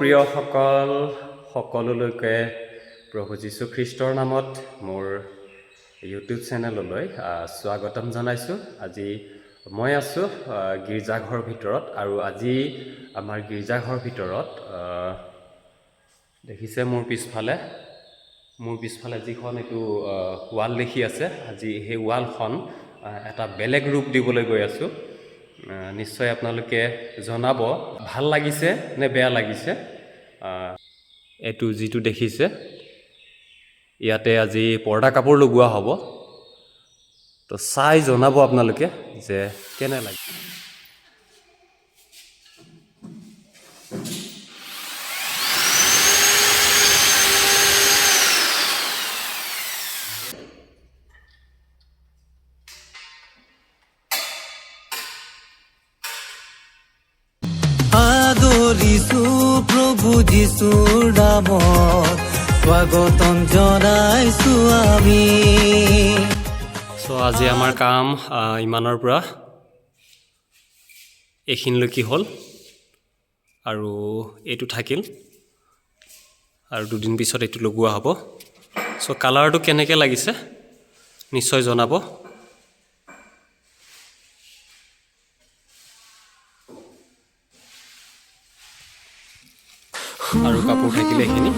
প্ৰিয়সকল সকলোলৈকে প্ৰভু যীশু খ্ৰীষ্টৰ নামত মোৰ ইউটিউব চেনেললৈ স্বাগতম জনাইছোঁ। আজি মই আছোঁ গীৰ্জাঘৰ ভিতৰত আৰু আজি আমাৰ গীৰ্জাঘৰ ভিতৰত দেখিছে মোৰ পিছফালে যিখন এইটো ৱাল দেখি আছে, আজি সেই ৱালখন এটা বেলেগ ৰূপ দিবলৈ গৈ আছোঁ। নিশ্চয় আপোনালোকে জনাব ভাল লাগিছে নে বেয়া লাগিছে। এইটো যিটো দেখিছে ইয়াতে আজি পৰ্দা কাপোৰ লগোৱা হ'ব, তো চাই জনাব আপোনালোকে যে কেনে লাগে। আদৰিছো প্ৰভু যীশুৰ নামত, স্বাগতম জনাইছো আমি। আজি আমাৰ কাম ইমানৰ পৰা এইখিনিলৈকে হ'ল আৰু এইটো থাকিল আৰু দুদিন পিছত এইটো লগোৱা হ'ব। কালাৰটো কেনেকৈ লাগিছে নিশ্চয় জনাব। আৰু কাপোৰ থাকিলে এইখিনি